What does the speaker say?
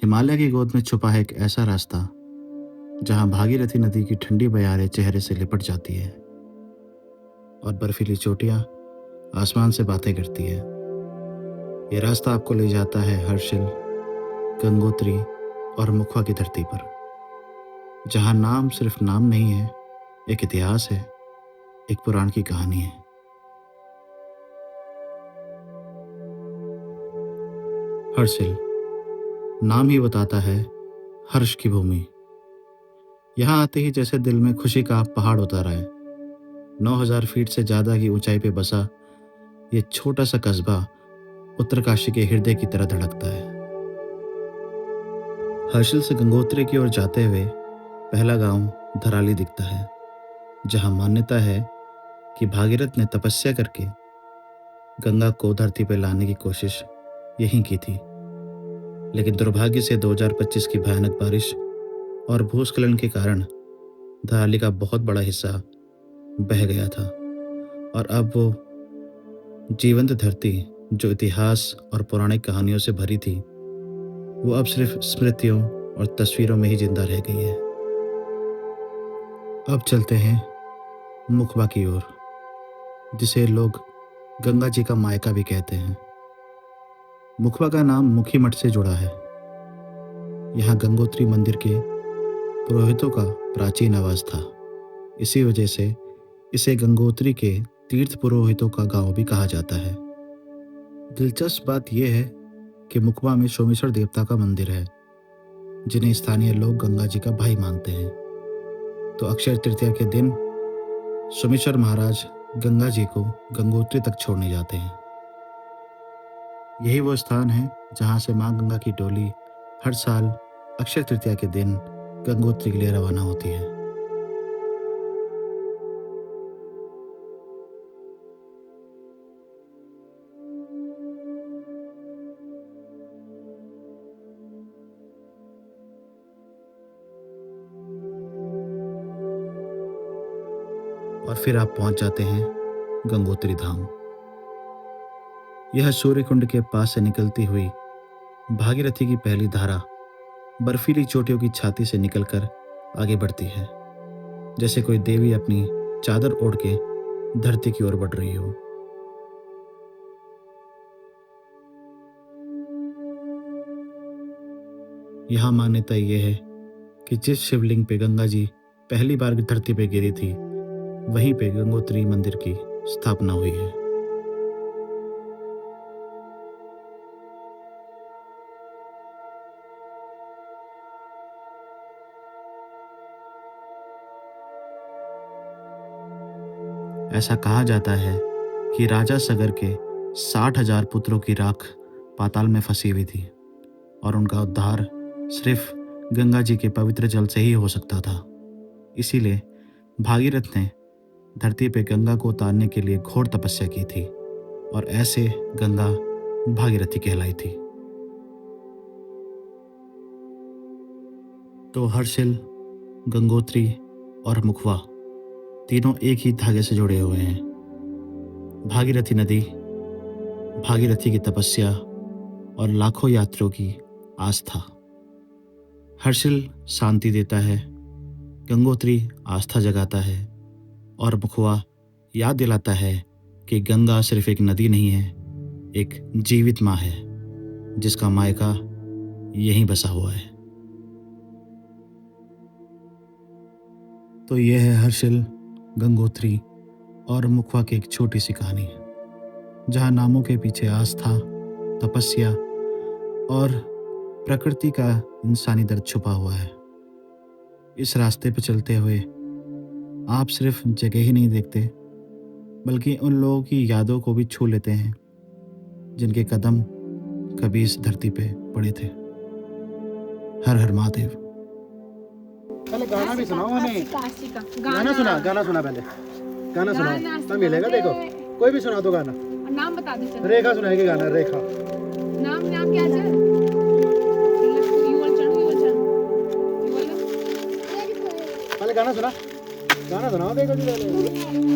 हिमालय की गोद में छुपा है एक ऐसा रास्ता जहां भागीरथी नदी की ठंडी बयारें चेहरे से लिपट जाती है और बर्फीली चोटियां आसमान से बातें करती है। ये रास्ता आपको ले जाता है हर्षिल, गंगोत्री और मुखवा की धरती पर, जहां नाम सिर्फ नाम नहीं है, एक इतिहास है, एक पुराण की कहानी है। हर्षिल नाम ही बताता है हर्ष की भूमि। यहाँ आते ही जैसे दिल में खुशी का पहाड़ उतारा है। 9,000 फीट से ज्यादा की ऊंचाई पे बसा ये छोटा सा कस्बा उत्तरकाशी के हृदय की तरह धड़कता है। हर्षिल से गंगोत्री की ओर जाते हुए पहला गांव धराली दिखता है, जहां मान्यता है कि भागीरथ ने तपस्या करके गंगा को धरती पर लाने की कोशिश यहीं की थी। लेकिन दुर्भाग्य से 2025 की भयानक बारिश और भूस्खलन के कारण धराली का बहुत बड़ा हिस्सा बह गया था और अब वो जीवंत धरती जो इतिहास और पौराणिक कहानियों से भरी थी, वो अब सिर्फ स्मृतियों और तस्वीरों में ही जिंदा रह गई है। अब चलते हैं मुखबा की ओर, जिसे लोग गंगा जी का मायका भी कहते हैं। मुखबा का नाम मुखी मठ से जुड़ा है। यहाँ गंगोत्री मंदिर के पुरोहितों का प्राचीन आवास था। इसी वजह से इसे गंगोत्री के तीर्थ पुरोहितों का गांव भी कहा जाता है। दिलचस्प बात यह है कि मुखबा में सोमेश्वर देवता का मंदिर है, जिन्हें स्थानीय लोग गंगा जी का भाई मानते हैं। तो अक्षय तृतीया के दिन सोमेश्वर महाराज गंगा जी को गंगोत्री तक छोड़ने जाते हैं। यही वो स्थान है जहां से मां गंगा की डोली हर साल अक्षय तृतीया के दिन गंगोत्री के लिए रवाना होती है। और फिर आप पहुंच जाते हैं गंगोत्री धाम। यह सूर्य कुंड के पास से निकलती हुई भागीरथी की पहली धारा बर्फीली चोटियों की छाती से निकलकर आगे बढ़ती है, जैसे कोई देवी अपनी चादर ओढ़ के धरती की ओर बढ़ रही हो। यहाँ मान्यता यह है कि जिस शिवलिंग पे गंगा जी पहली बार धरती पे गिरी थी, वहीं पे गंगोत्री मंदिर की स्थापना हुई है। ऐसा कहा जाता है कि राजा सगर के 60,000 पुत्रों की राख पाताल में फंसी हुई थी और उनका उद्धार सिर्फ गंगा जी के पवित्र जल से ही हो सकता था। इसीलिए भागीरथ ने धरती पे गंगा को उतारने के लिए घोर तपस्या की थी और ऐसे गंगा भागीरथी कहलाई थी। तो हर्षिल, गंगोत्री और मुखवा तीनों एक ही धागे से जुड़े हुए हैं। भागीरथी नदी, भागीरथी की तपस्या और लाखों यात्रियों की आस्था। हर्षिल शांति देता है, गंगोत्री आस्था जगाता है और मुखवा याद दिलाता है कि गंगा सिर्फ एक नदी नहीं है, एक जीवित माँ है जिसका मायका यहीं बसा हुआ है। तो यह है हर्षिल, गंगोत्री और मुखवा की एक छोटी सी कहानी, जहाँ नामों के पीछे आस्था, तपस्या और प्रकृति का इंसानी दर्द छुपा हुआ है। इस रास्ते पर चलते हुए आप सिर्फ जगह ही नहीं देखते, बल्कि उन लोगों की यादों को भी छू लेते हैं जिनके कदम कभी इस धरती पे पड़े थे। हर हर महादेव। पहले गाना भी सुनाओ हमें। गाना सुना पहले। गाना सुनाओ तब मिलेगा। देखो कोई भी सुना दो गाना। नाम बता दो। रेखा सुनाएगी गाना। रेखा नाम क्या है? पहले गाना सुनाओ। देखो जी पहले।